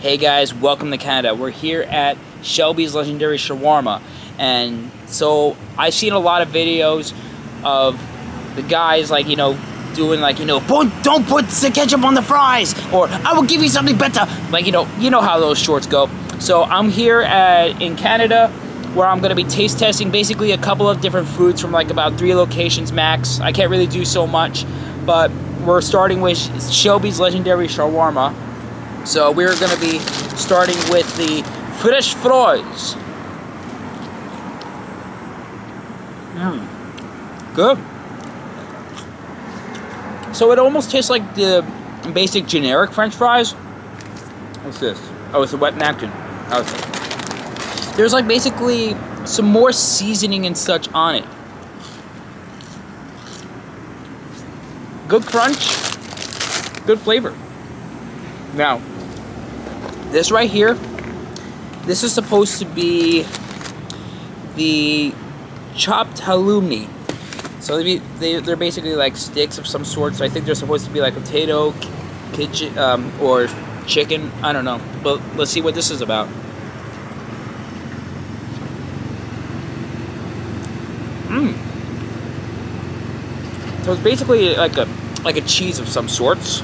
Hey guys, welcome to Canada. We're here at Shelby's Legendary Shawarma, and so I've seen a lot of videos of the guys doing don't put the ketchup on the fries, or I will give you something better. You know how those shorts go. So I'm here in Canada, where I'm gonna be taste testing basically a couple of different foods from about 3 locations max. I can't really do so much, but we're starting with Shelby's Legendary Shawarma. So we're going to be starting with the fresh fries. Good. So it almost tastes like the basic generic French fries. What's this? Oh, it's a wet napkin. Okay. There's basically some more seasoning and such on it. Good crunch. Good flavor. Now, this right here, this is supposed to be the chopped halloumi. So they're basically sticks of some sort. So I think they're supposed to be potato, or chicken. I don't know. But let's see what this is about. So it's basically like a cheese of some sorts.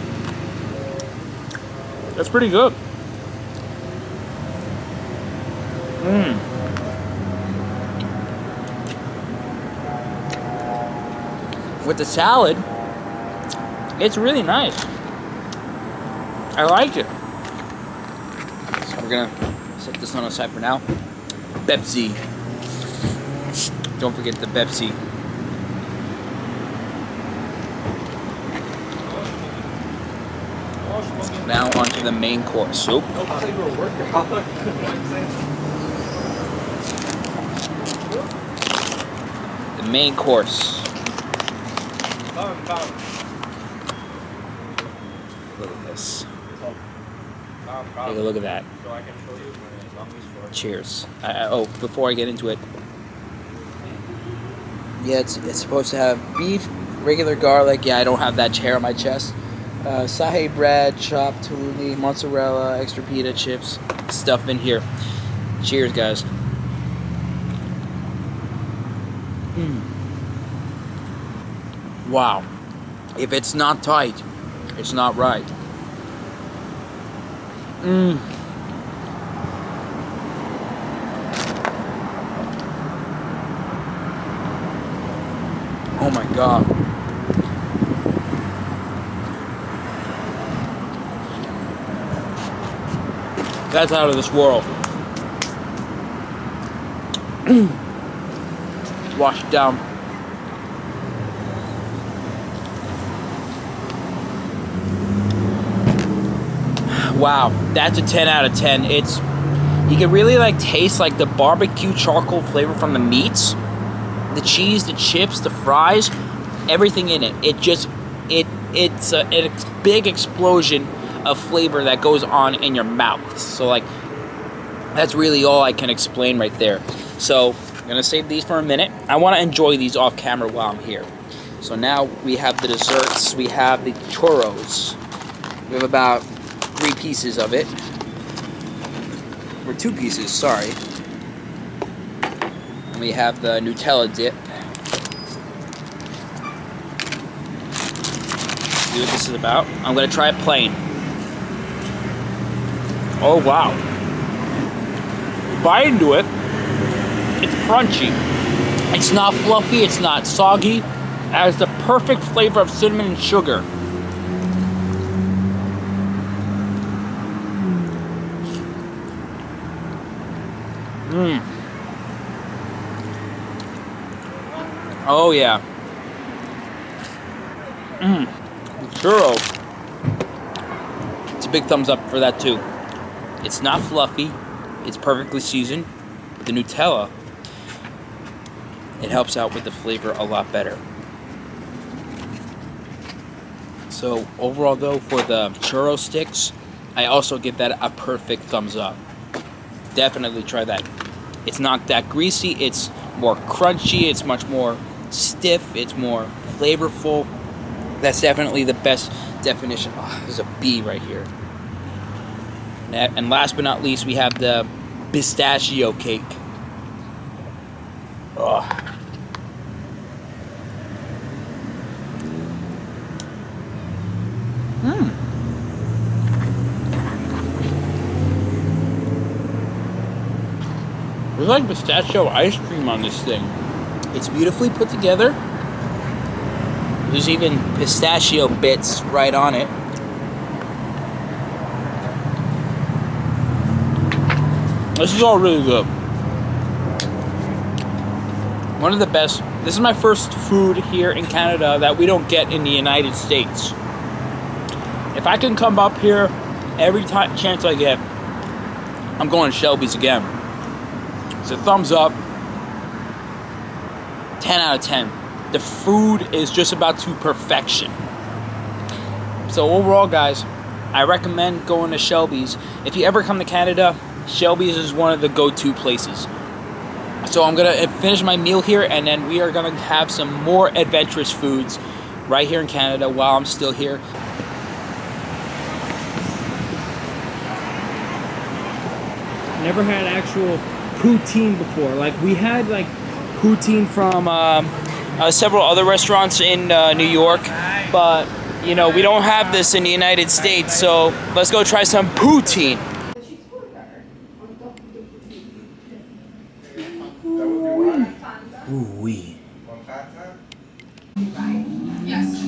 That's pretty good. With the salad, it's really nice. I like it. So we're gonna set this on the side for now. Pepsi. Don't forget the Pepsi. Now onto the main course soup. The main course. Look at this. Take a look at that. Cheers. Oh, before I get into it. Yeah, it's supposed to have beef, regular garlic. Yeah, I don't have that hair on my chest. Sahe bread, chopped halloumi, mozzarella, extra pita chips, stuff in here. Cheers, guys. Wow. If it's not tight, it's not right. Oh my God. That's out of this world. Wash it down. Wow, that's a 10 out of 10. You can really taste the barbecue charcoal flavor from the meats, the cheese, the chips, the fries, everything in it. It's a big explosion of flavor that goes on in your mouth. So that's really all I can explain right there. So I'm gonna save these for a minute. I want to enjoy these off camera while I'm here. So now we have the desserts. We have the churros. We have about 3 pieces of it, or 2 pieces, sorry. And we have the Nutella dip. See what this is about. I'm gonna try it plain. Oh wow. Bite into it. It's crunchy. It's not fluffy, it's not soggy. It has the perfect flavor of cinnamon and sugar. Oh yeah. The churro. It's a big thumbs up for that too. It's not fluffy. It's perfectly seasoned. The Nutella, it helps out with the flavor a lot better. So overall though, for the churro sticks, I also give that a perfect thumbs up. Definitely try that. It's not that greasy, it's more crunchy, it's much more stiff, it's more flavorful. That's definitely the best definition. Oh, there's a bee right here. And last but not least, we have the pistachio cake. Ugh. There's like pistachio ice cream on this thing. It's beautifully put together. There's even pistachio bits right on it. This is all really good. One of the best. This is my first food here in Canada that we don't get in the United States. If I can come up here every chance I get, I'm going to Shelby's again. So thumbs up. 10 out of 10. The food is just about to perfection. So overall, guys, I recommend going to Shelby's. If you ever come to Canada, Shelby's is one of the go-to places. So I'm going to finish my meal here, and then we are going to have some more adventurous foods right here in Canada while I'm still here. Never had actual poutine before. Like, we had like poutine from several other restaurants in New York, but you know, we don't have this in the United States, so let's go try some poutine. Ooh wee. Yes.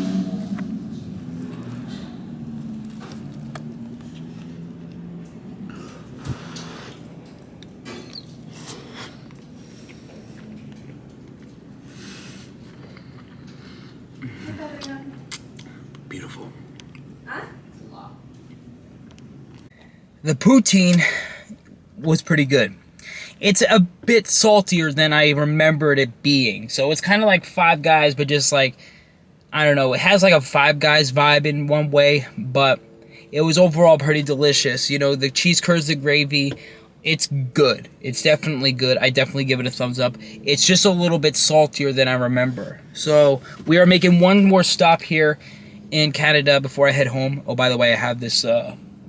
Beautiful. The poutine was pretty good. It's a bit saltier than I remembered it being. So it's kind of like Five Guys, but just like, I don't know, it has like a Five Guys vibe in one way, but it was overall pretty delicious. You know, the cheese curds, the gravy, it's good. It's definitely good. I definitely give it a thumbs up. It's just a little bit saltier than I remember. So we are making one more stop here in Canada before I head home. Oh, by the way, I have this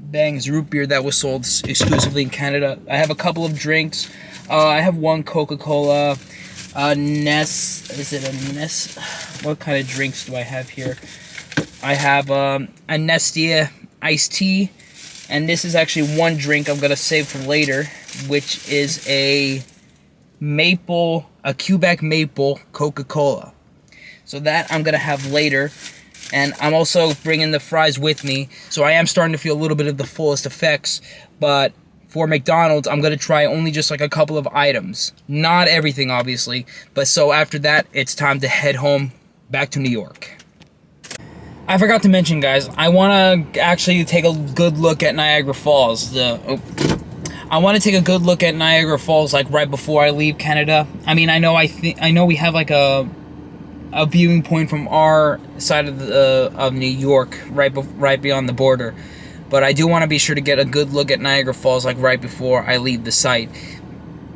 Bang's root beer that was sold exclusively in Canada. I have a couple of drinks. I have one Coca-Cola, Ness. Is it a Ness? What kind of drinks do I have here? I have a Nestea iced tea, and this is actually one drink I'm gonna save for later, which is a Quebec maple Coca-Cola. So that I'm gonna have later. And I'm also bringing the fries with me, so I am starting to feel a little bit of the fullest effects. But for McDonald's, I'm going to try only just like a couple of items. Not everything, obviously. But so after that, it's time to head home back to New York. I forgot to mention, guys, I want to actually take a good look at Niagara Falls. I want to take a good look at Niagara Falls like right before I leave Canada. I mean, I know we have like a viewing point from our side of New York, right beyond the border, but I do want to be sure to get a good look at Niagara Falls like right before I leave the site,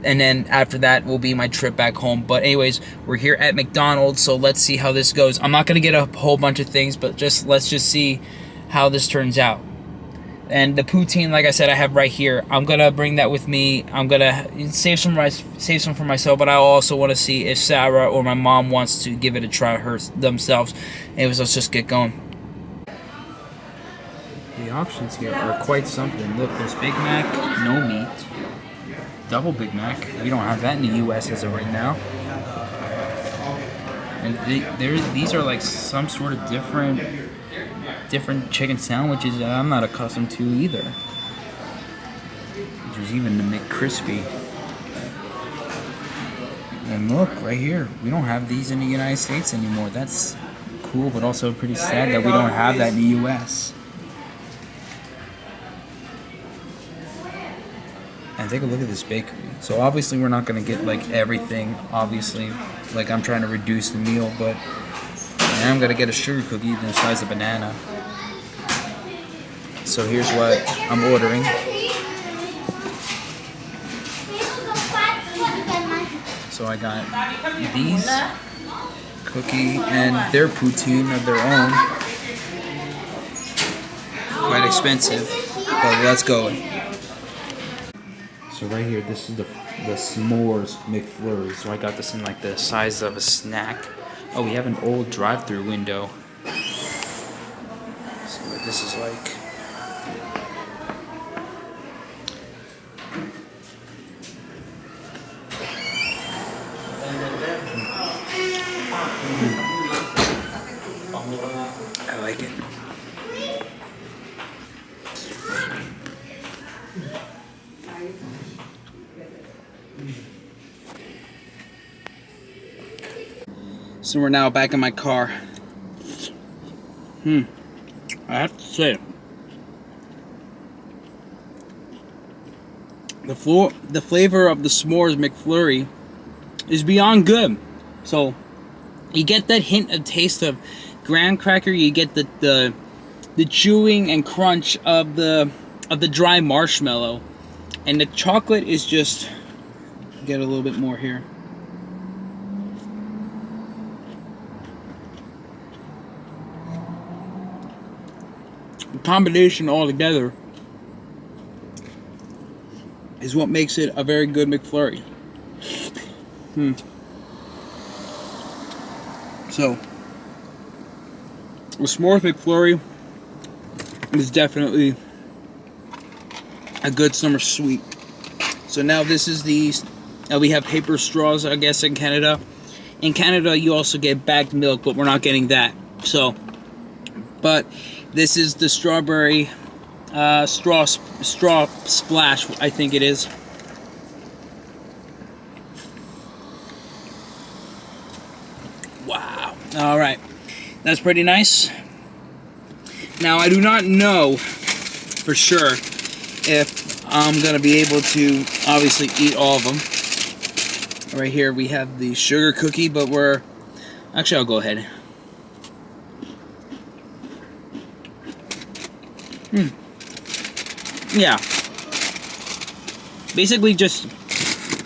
and then after that will be my trip back home. But anyways, we're here at McDonald's, so let's see how this goes. I'm not gonna get a whole bunch of things, but let's just see how this turns out. And the poutine, like I said, I have right here. I'm gonna bring that with me. I'm gonna save some for myself, but I also want to see if Sarah or my mom wants to give it a try themselves. Anyways, let's just get going. The options here are quite something. Look, there's Big Mac, no meat, double Big Mac. We don't have that in the U.S. as of right now. And these are like some sort of different chicken sandwiches that I'm not accustomed to either. There's even the McCrispy. And look, right here, we don't have these in the United States anymore. That's cool, but also pretty sad that we don't have that in the U.S. And take a look at this bakery. So obviously we're not gonna get like everything, obviously. Like, I'm trying to reduce the meal, but I'm gonna get a sugar cookie the size of a banana. So here's what I'm ordering. So I got these cookie and their poutine of their own. Quite expensive, but let's go. So right here, this is the s'mores McFlurry. So I got this in like the size of a snack. Oh, we have an old drive-through window. See what this is like. I like it. So we're now back in my car. I have to say, the flavor of the s'mores McFlurry is beyond good. So you get that hint of taste of graham cracker. You get the chewing and crunch of the dry marshmallow, and the chocolate is just, get a little bit more here. The combination all together is what makes it a very good McFlurry. So, the s'mores McFlurry is definitely a good summer sweet. So now this is the, we have paper straws, I guess, in Canada. In Canada, you also get bagged milk, but we're not getting that. So, but this is the strawberry straw splash, I think it is. Wow. All right. That's pretty nice. Now, I do not know for sure if I'm going to be able to obviously eat all of them. Right here we have the sugar cookie, but actually, I'll go ahead. Yeah. Basically just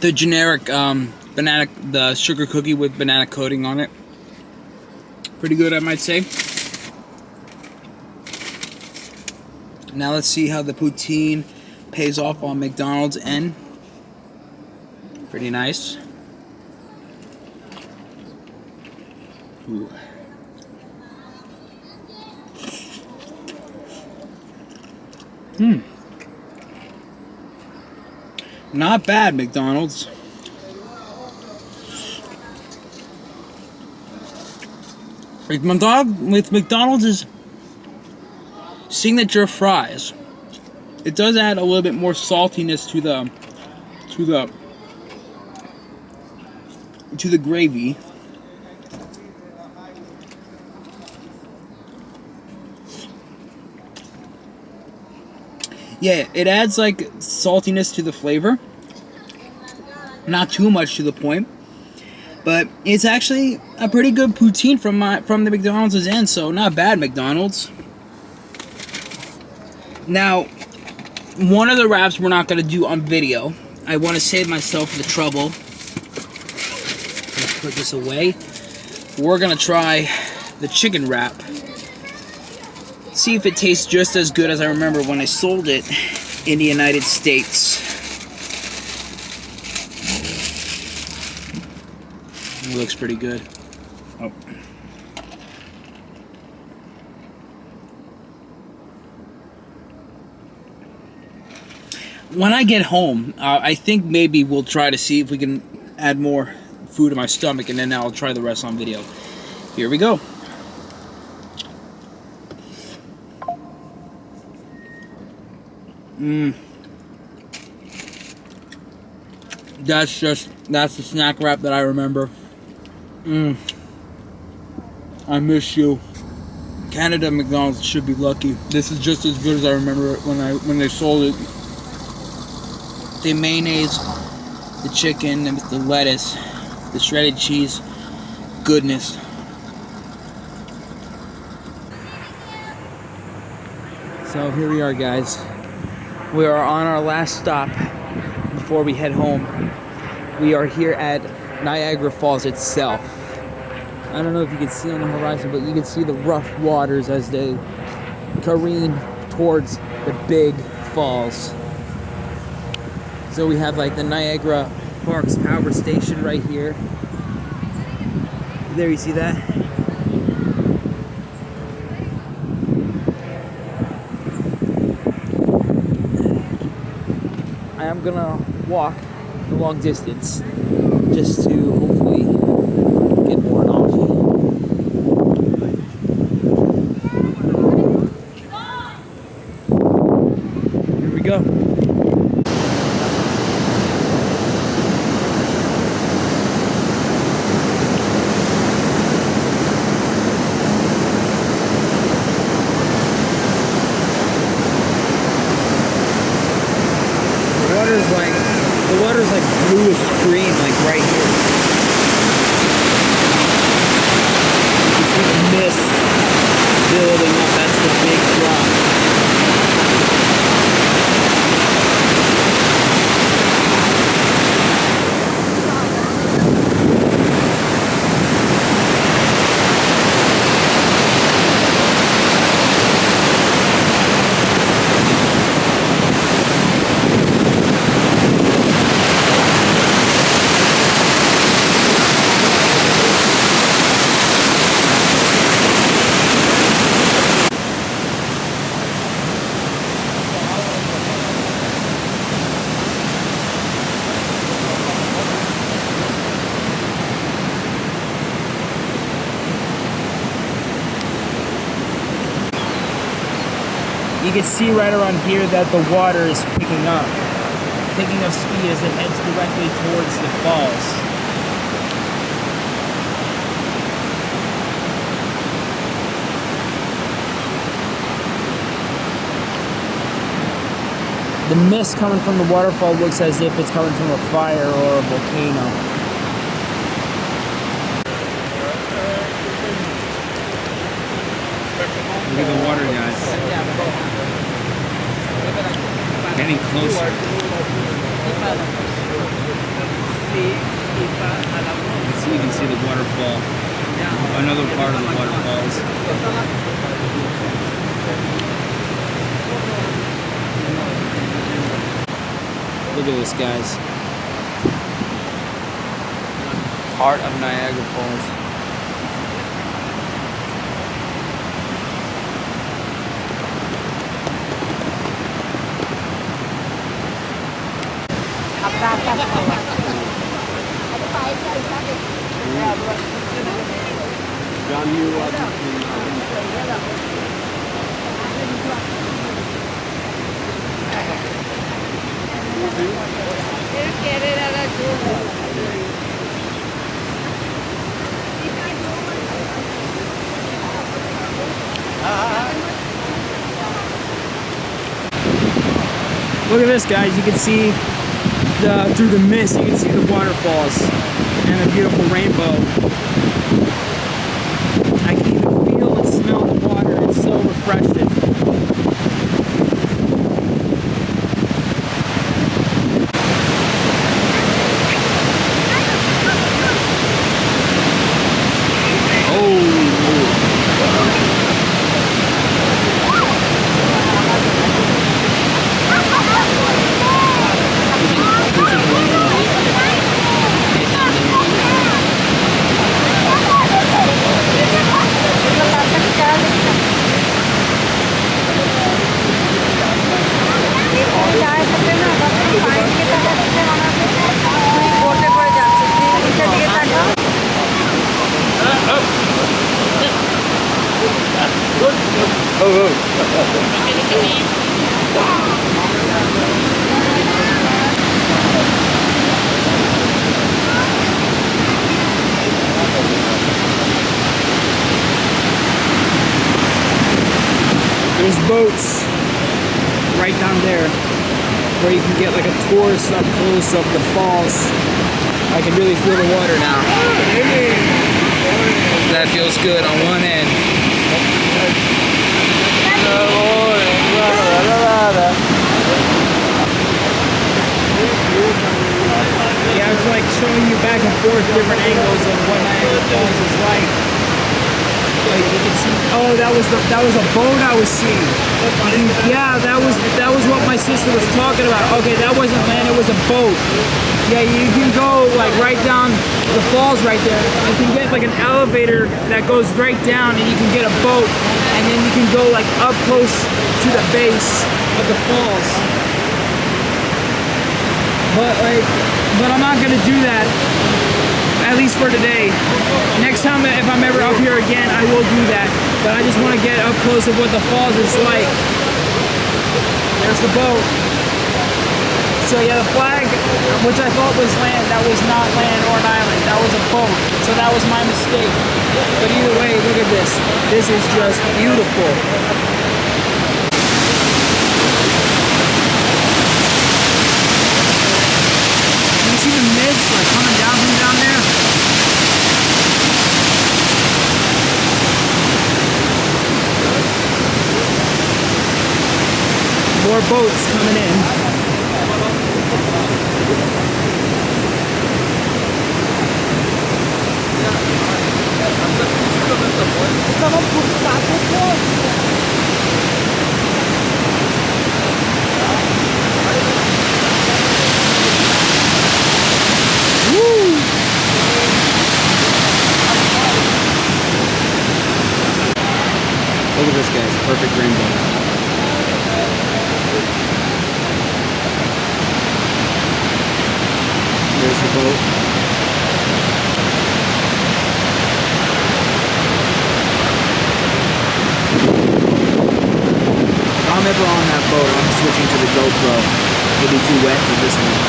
the generic the sugar cookie with banana coating on it. Pretty good, I might say. Now let's see how the poutine pays off on McDonald's end. Pretty nice. Ooh. Not bad, McDonald's. With McDonald's is signature fries. It does add a little bit more saltiness to the gravy. Yeah, it adds like saltiness to the flavor. Not too much to the point. But it's actually a pretty good poutine from the McDonald's end, so not bad, McDonald's. Now, one of the wraps we're not going to do on video. I want to save myself the trouble. Let's put this away. We're going to try the chicken wrap. See if it tastes just as good as I remember when I sold it in the United States. It looks pretty good. Oh. When I get home, I think maybe we'll try to see if we can add more food to my stomach, and then I'll try the rest on video. Here we go. That's the snack wrap that I remember. I miss you. Canada McDonald's should be lucky. This is just as good as I remember it when they sold it. The mayonnaise, the chicken, and the lettuce, the shredded cheese, goodness. So here we are, guys. We are on our last stop before we head home. We are here at Niagara Falls itself. I don't know if you can see on the horizon, but you can see the rough waters as they careen towards the big falls. So we have like the Niagara Parks Power Station right here. There, you see that? I am gonna walk the long distance just to hopefully get more knowledge. Here we go. The water's like bluish green, like right here. You can see the mist building up. That's the big drop. You can see right around here that the water is picking up speed as it heads directly towards the falls. The mist coming from the waterfall looks as if it's coming from a fire or a volcano. Look at the water, guys. Getting closer. You can see the waterfall. Another part of the waterfalls. Look at this, guys. Heart of Niagara Falls. Look at this, guys. You can see through the mist, you can see the waterfalls and the beautiful rainbow. I can even feel and smell the water. It's so refreshing. There's boats right down there where you can get like a tourist up close of the falls. I can really feel the water now. That feels good on one end. Yeah, it's like showing you back and forth different angles of what Niagara Falls is like. you can see. Oh, that was a boat I was seeing. Yeah, that was what my sister was talking about. Okay, that wasn't land, it was a boat. Yeah, you can go like right down the falls right there. You can get like an elevator that goes right down, and you can get a boat, and then you can go like up close to the base of the falls. But I'm not gonna do that, at least for today. Next time, if I'm ever up here again, I will do that. But I just want to get up close of what the falls is like. There's the boat. So yeah, the flag, which I thought was land, that was not land or an island. That was a boat. So that was my mistake. But either way, look at this. This is just beautiful. You see the mist like coming down from down there? More boats coming in. Woo! Look at this, guys. Perfect rainbow. There's the boat. If I'm ever on that boat, I'm switching to the GoPro. It'll be too wet for this one.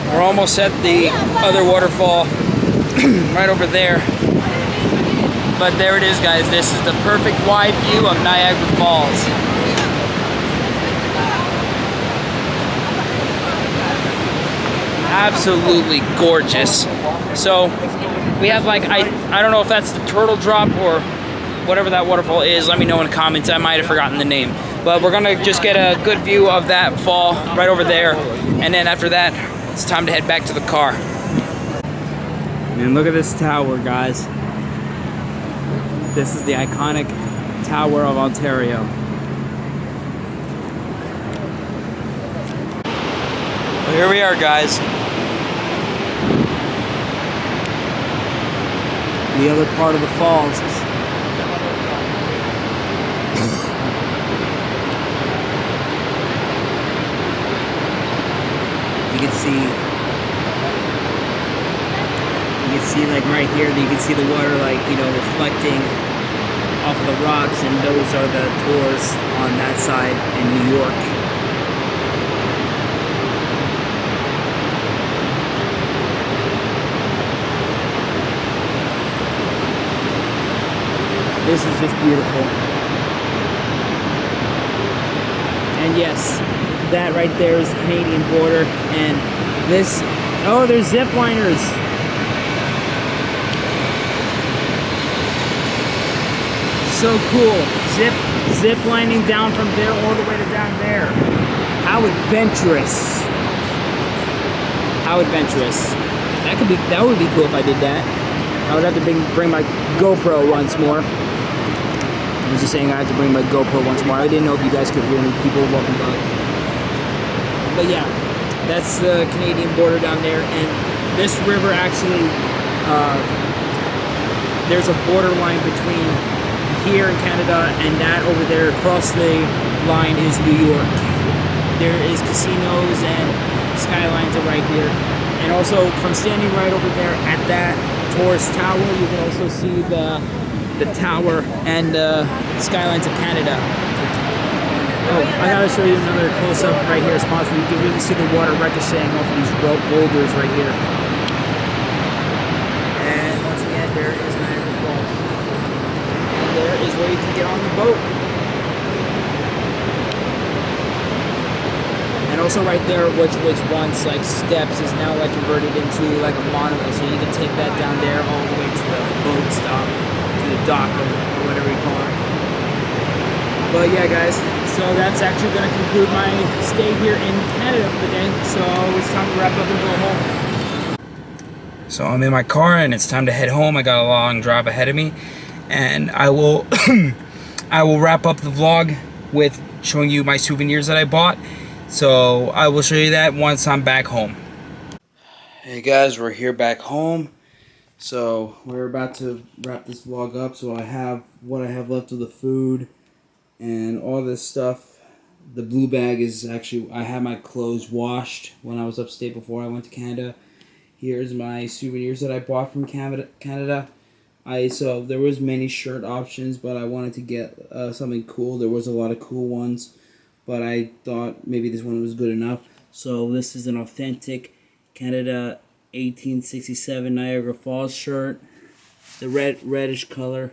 We're almost at the other waterfall right over there. But there it is, guys. This is the perfect wide view of Niagara Falls. Absolutely gorgeous. So we have like, I don't know if that's the Turtle Drop or whatever that waterfall is. Let me know in the comments. I might have forgotten the name. But we're gonna just get a good view of that fall right over there. And then after that, it's time to head back to the car. And look at this tower, guys. This is the iconic Tower of Ontario. Well, here we are, guys. The other part of the falls. You can see like right here, you can see the water like, you know, reflecting off of the rocks, and those are the tours on that side in New York. This is just beautiful. And yes, that right there is the Canadian border, and this, oh, there's zip liners. So cool. Zip lining down from there all the way to down there. How adventurous. How adventurous. That would be cool if I did that. I would have to bring my GoPro once more. I was just saying I have to bring my GoPro once more. I didn't know if you guys could hear me, people walking by. But yeah, that's the Canadian border down there, and this river actually, there's a border line between here in Canada and that over there. Across the line is New York. There is casinos and skylines are right here. And also from standing right over there at that tourist tower, you can also see the tower and skylines of Canada. Oh, I gotta show you another close-up right here as possible. You can really see the water ricocheting off of these boulders right here. And once again, there is Niagara Falls. get on the boat. And also right there, which was once like steps, is now like converted into like a monorail. So you can take that down there all the way to the boat stop, to the dock or whatever you call it. But yeah, guys, so that's actually going to conclude my stay here in Canada for the day. So it's time to wrap up and go home. So I'm in my car and it's time to head home. I got a long drive ahead of me, and I will I will wrap up the vlog with showing you my souvenirs that I bought. So I will show you that once I'm back home. Hey guys, we're here back home. So we're about to wrap this vlog up. So I have what I have left of the food and all this stuff. The blue bag is actually, I had my clothes washed when I was upstate before I went to Canada. Here's my souvenirs that I bought from Canada. So there was many shirt options, but I wanted to get something cool. There was a lot of cool ones, but I thought maybe this one was good enough. So this is an authentic Canada 1867 Niagara Falls shirt. The reddish color.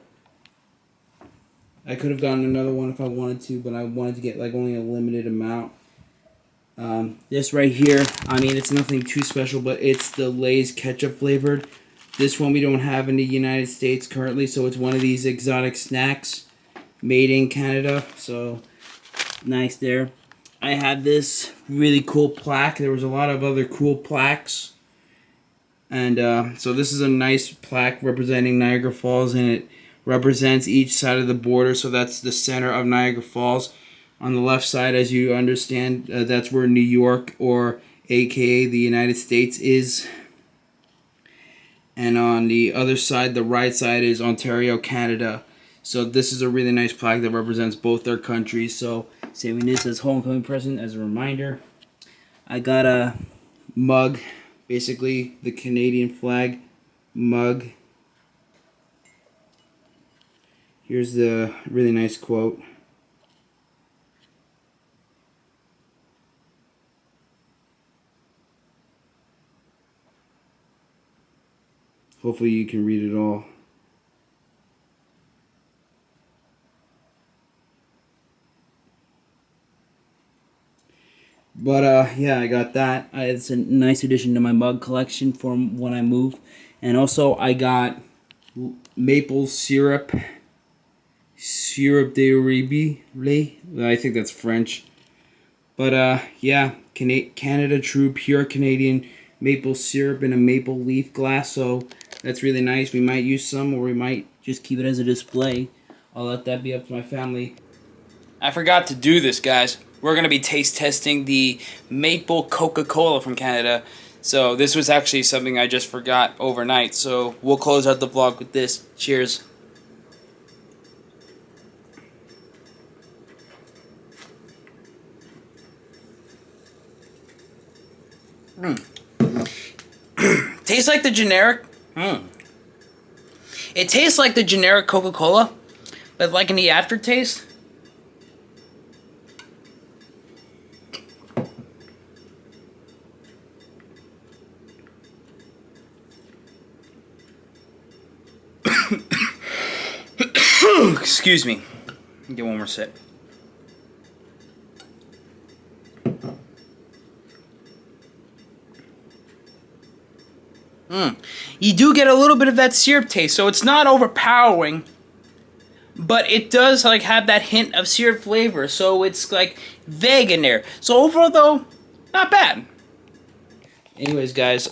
I could have gotten another one if I wanted to, but I wanted to get like only a limited amount. This right here, I mean, it's nothing too special, but it's the Lay's ketchup flavored. This one we don't have in the United States currently, so it's one of these exotic snacks made in Canada. So nice there. I had this really cool plaque. There was a lot of other cool plaques. And so this is a nice plaque representing Niagara Falls, and it represents each side of the border. So that's the center of Niagara Falls. On the left side, as you understand, that's where New York, or aka the United States, is. And on the other side, the right side, is Ontario, Canada. So this is a really nice plaque that represents both their countries. So saving this as homecoming present as a reminder. I got a mug, basically the Canadian flag mug. Here's the really nice quote. Hopefully you can read it all. But yeah, I got that. It's a nice addition to my mug collection for when I move. And also I got maple syrup d'Arabie. I think that's French. But yeah, Canada True Pure Canadian maple syrup in a maple leaf glass. So that's really nice. We might use some, or we might just keep it as a display. I'll let that be up to my family. I forgot to do this, guys. We're going to be taste testing the maple Coca-Cola from Canada. So this was actually something I just forgot overnight. So we'll close out the vlog with this. Cheers. Tastes like the generic. It tastes like the generic Coca-Cola, but like in the aftertaste. Excuse me. Get one more sip. You do get a little bit of that syrup taste, so it's not overpowering, but it does like have that hint of syrup flavor, so it's like vague in there. So overall though, not bad. Anyways, guys,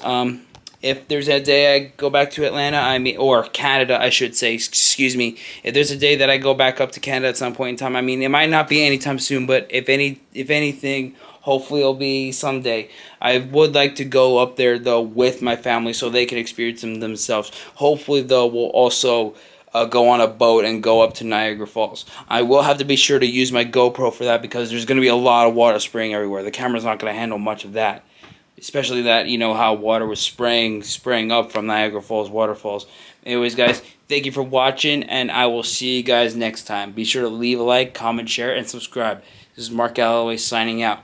if there's a day I go back to Atlanta, or Canada, I should say, excuse me. If there's a day that I go back up to Canada at some point in time, I mean, it might not be anytime soon, but if anything, hopefully it'll be someday. I would like to go up there, though, with my family so they can experience them themselves. Hopefully, though, we'll also go on a boat and go up to Niagara Falls. I will have to be sure to use my GoPro for that because there's going to be a lot of water spraying everywhere. The camera's not going to handle much of that. Especially that, you know, how water was spraying up from Niagara Falls waterfalls. Anyways, guys, thank you for watching, and I will see you guys next time. Be sure to leave a like, comment, share, and subscribe. This is Mark Galloway signing out.